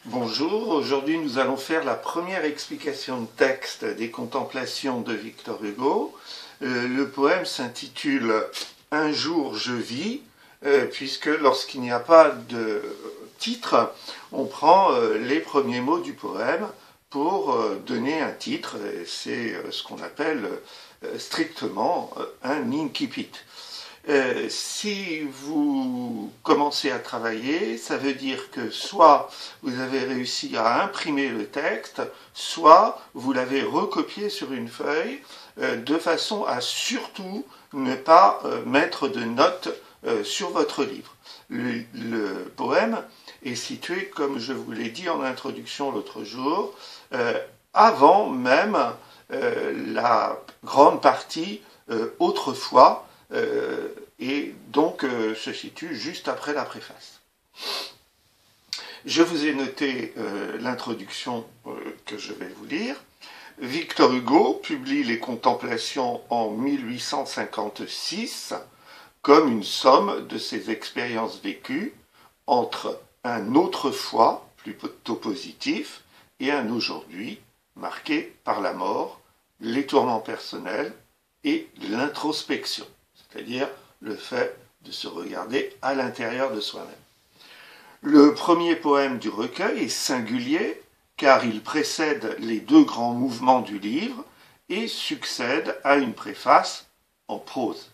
Bonjour, aujourd'hui nous allons faire la première explication de texte des Contemplations de Victor Hugo. Le poème s'intitule « Un jour je vis », puisque lorsqu'il n'y a pas de titre, on prend les premiers mots du poème pour donner un titre. C'est ce qu'on appelle strictement un incipit. Si vous commencez à travailler, ça veut dire que soit vous avez réussi à imprimer le texte, soit vous l'avez recopié sur une feuille, de façon à surtout ne pas mettre de notes sur votre livre. Le poème est situé, comme je vous l'ai dit en introduction l'autre jour, avant même la grande partie autrefois, et donc se situe juste après la préface. Je vous ai noté l'introduction que je vais vous lire. Victor Hugo publie les Contemplations en 1856 comme une somme de ses expériences vécues entre un autrefois, plutôt positif, et un aujourd'hui, marqué par la mort, les tourments personnels et l'introspection, c'est-à-dire le fait de se regarder à l'intérieur de soi-même. Le premier poème du recueil est singulier car il précède les deux grands mouvements du livre et succède à une préface en prose.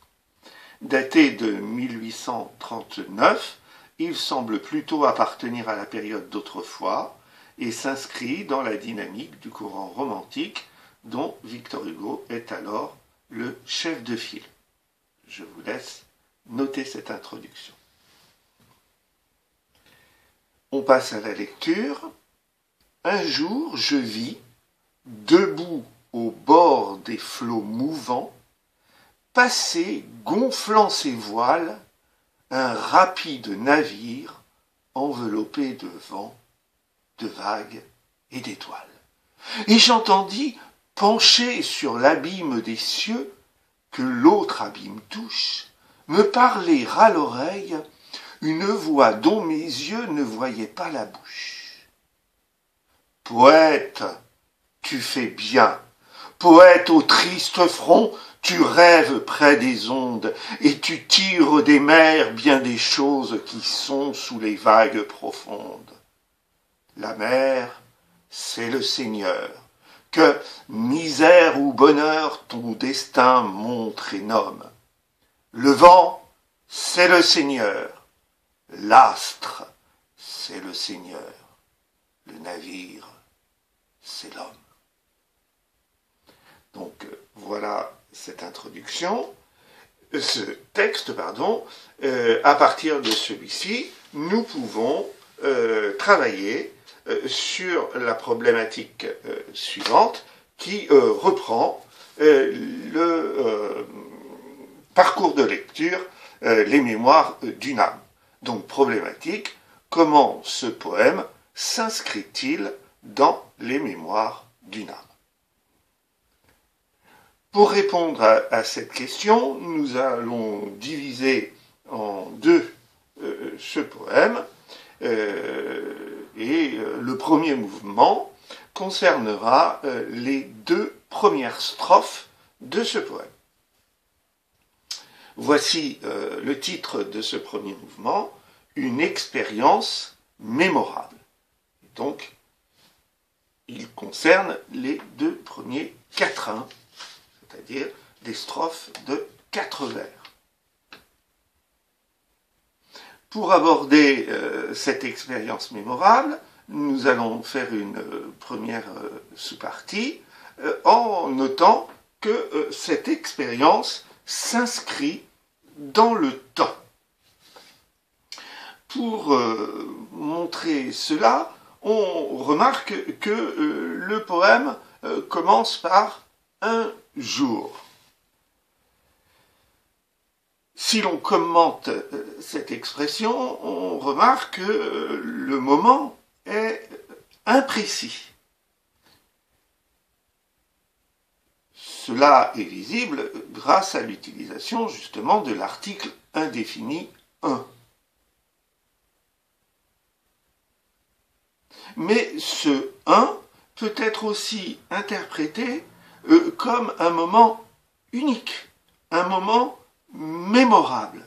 Daté de 1839, il semble plutôt appartenir à la période d'autrefois et s'inscrit dans la dynamique du courant romantique dont Victor Hugo est alors le chef de file. Je vous laisse noter cette introduction. On passe à la lecture. Un jour, je vis, debout au bord des flots mouvants, passer, gonflant ses voiles, un rapide navire enveloppé de vent, de vagues et d'étoiles. Et j'entendis, penché sur l'abîme des cieux, que l'autre abîme touche, me parler à l'oreille une voix dont mes yeux ne voyaient pas la bouche. Poète, tu fais bien, poète au triste front, tu rêves près des ondes, et tu tires des mers bien des choses qui sont sous les vagues profondes. La mer, c'est le Seigneur, que, misère ou bonheur, ton destin montre et nomme. Le vent, c'est le Seigneur. L'astre, c'est le Seigneur. Le navire, c'est l'homme. Donc, voilà cette introduction. Ce texte, à partir de celui-ci, nous pouvons travailler sur la problématique suivante qui reprend le parcours de lecture, les mémoires d'une âme. Donc problématique, comment ce poème s'inscrit-il dans les mémoires d'une âme? Pour répondre à cette question, nous allons diviser en deux ce poème. Et le premier mouvement concernera les deux premières strophes de ce poème. Voici le titre de ce premier mouvement, une expérience mémorable. Donc, il concerne les deux premiers quatrains, c'est-à-dire des strophes de 4 vers. Pour aborder cette expérience mémorable, nous allons faire une première sous-partie en notant que cette expérience s'inscrit dans le temps. Pour montrer cela, on remarque que le poème commence par un jour. Si l'on commente cette expression, on remarque que le moment est imprécis. Cela est visible grâce à l'utilisation justement de l'article indéfini 1. Mais ce un peut être aussi interprété comme un moment unique, un moment mémorable.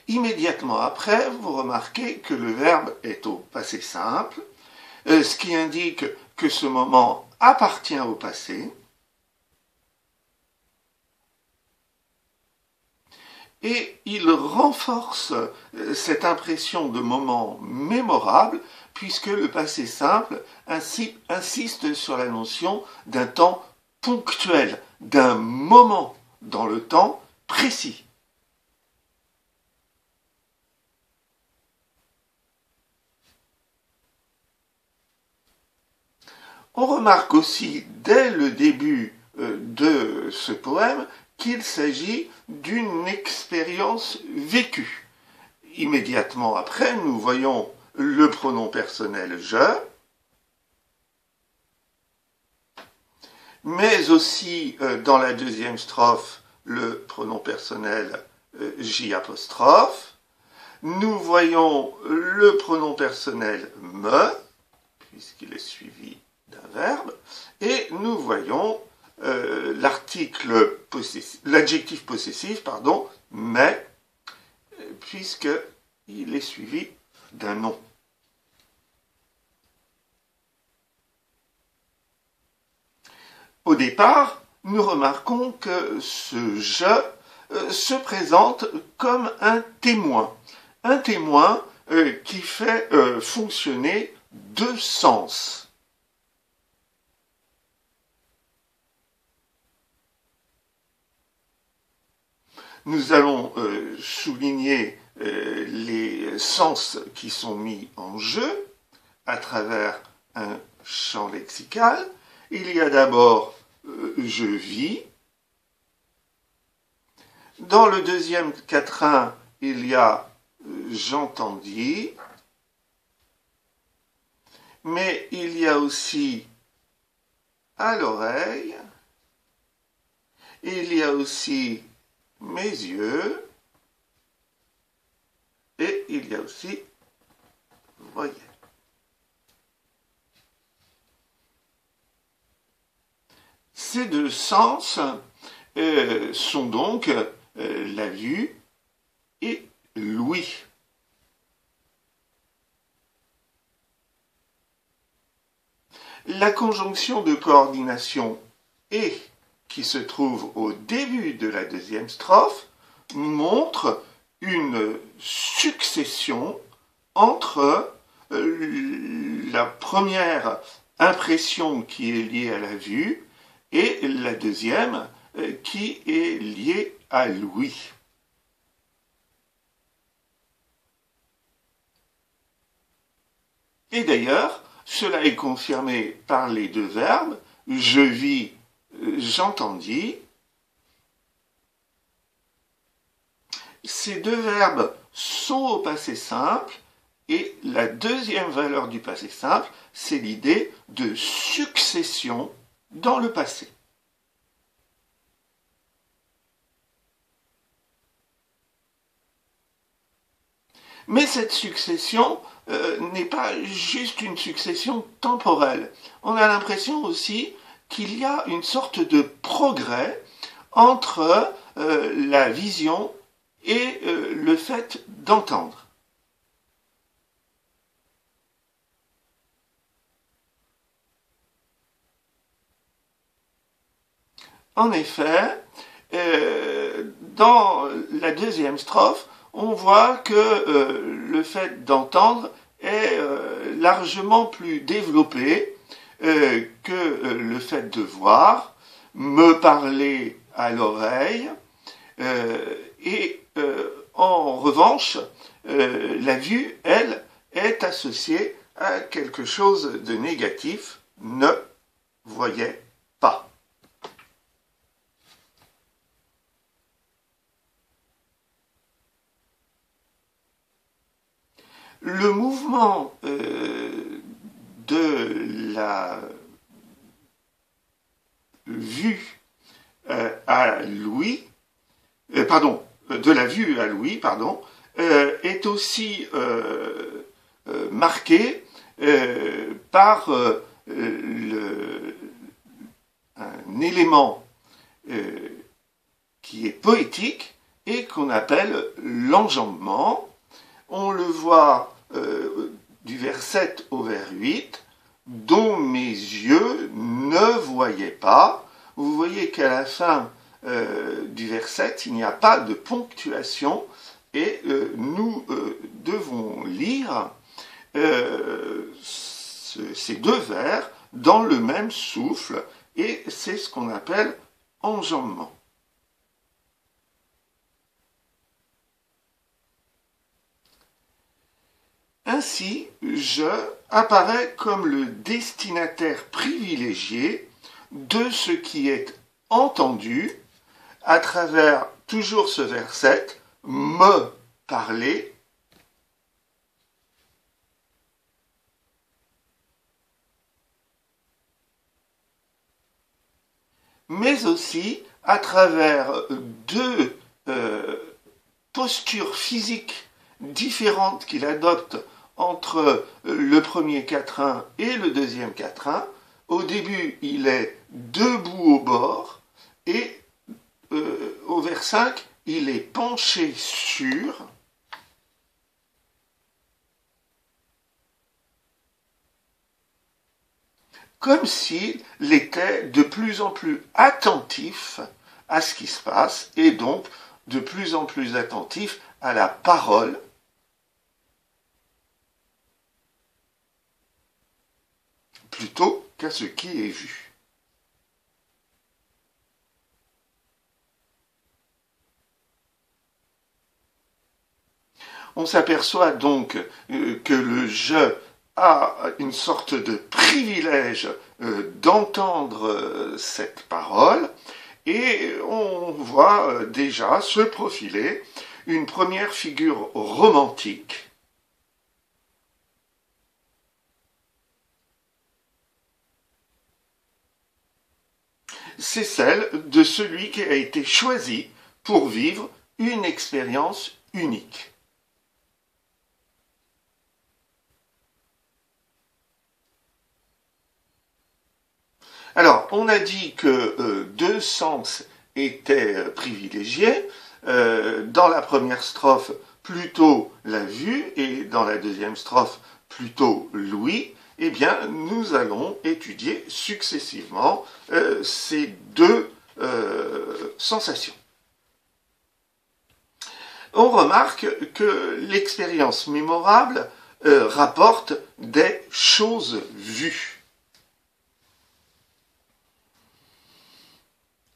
Immédiatement après, vous remarquez que le verbe est au passé simple, ce qui indique que ce moment appartient au passé. Et il renforce cette impression de moment mémorable, puisque le passé simple insiste sur la notion d'un temps ponctuel, d'un moment dans le temps précis. On remarque aussi dès le début de ce poème qu'il s'agit d'une expérience vécue. Immédiatement après, nous voyons le pronom personnel je, mais aussi dans la deuxième strophe le pronom personnel j apostrophe. Nous voyons le pronom personnel me, puisqu'il est suivi d'un verbe, et nous voyons l'adjectif possessif, mais, puisqu'il est suivi d'un nom. Au départ, nous remarquons que ce je se présente comme un témoin qui fait fonctionner deux sens. Nous allons souligner les sens qui sont mis en jeu à travers un champ lexical. Il y a d'abord je vis. Dans le deuxième quatrain, il y a j'entendis. Mais il y a aussi à l'oreille. Il y a aussi mes yeux, et il y a aussi voyez. Ces deux sens sont donc la vue et l'ouïe. La conjonction de coordination et qui se trouve au début de la deuxième strophe montre une succession entre la première impression qui est liée à la vue et la deuxième qui est liée à l'ouïe. Et d'ailleurs, cela est confirmé par les deux verbes je vis, j'entendis. Ces deux verbes sont au passé simple et la deuxième valeur du passé simple, c'est l'idée de succession dans le passé. Mais cette succession n'est pas juste une succession temporelle. On a l'impression aussi qu'il y a une sorte de progrès entre la vision et le fait d'entendre. En effet, dans la deuxième strophe, on voit que le fait d'entendre est largement plus développé que le fait de voir, me parler à l'oreille, et en revanche, la vue, elle, est associée à quelque chose de négatif, ne voyait pas. Le mouvement de la vue à l'ouïe, de la vue à l'ouïe, pardon, est aussi marquée par un élément qui est poétique et qu'on appelle l'enjambement. On le voit du vers 7 au vers 8, dont mes yeux ne voyaient pas. Vous voyez qu'à la fin du vers 7, il n'y a pas de ponctuation et nous devons lire ces deux vers dans le même souffle et c'est ce qu'on appelle enjambement. Ainsi, je apparaît comme le destinataire privilégié de ce qui est entendu à travers toujours ce verset, me parler, mais aussi à travers deux postures physiques différentes qu'il adopte entre le premier quatrain et le deuxième quatrain. Au début, il est debout au bord et au vers 5, il est penché sur. Comme s'il était de plus en plus attentif à ce qui se passe et donc de plus en plus attentif à la parole plutôt qu'à ce qui est vu. On s'aperçoit donc que le je a une sorte de privilège d'entendre cette parole et on voit déjà se profiler une première figure romantique c'est celle de celui qui a été choisi pour vivre une expérience unique. Alors, on a dit que deux sens étaient privilégiés. Dans la première strophe, plutôt la vue, et dans la deuxième strophe, plutôt l'ouïe. Eh bien, nous allons étudier successivement ces deux sensations. On remarque que l'expérience mémorable rapporte des choses vues.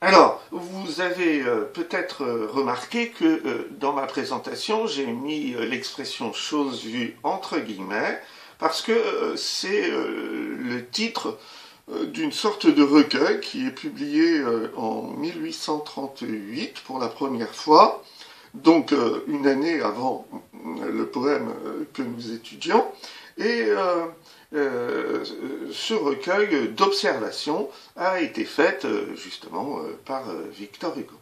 Alors, vous avez peut-être remarqué que dans ma présentation, j'ai mis l'expression « chose vue » entre guillemets, parce que c'est le titre d'une sorte de recueil qui est publié en 1838 pour la première fois, donc une année avant le poème que nous étudions, et ce recueil d'observations a été fait justement par Victor Hugo.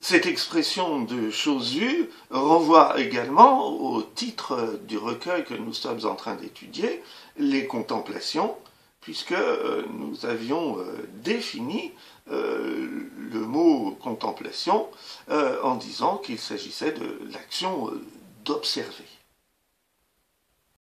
Cette expression de chose vue renvoie également au titre du recueil que nous sommes en train d'étudier, Les Contemplations, puisque nous avions défini le mot contemplation en disant qu'il s'agissait de l'action d'observer.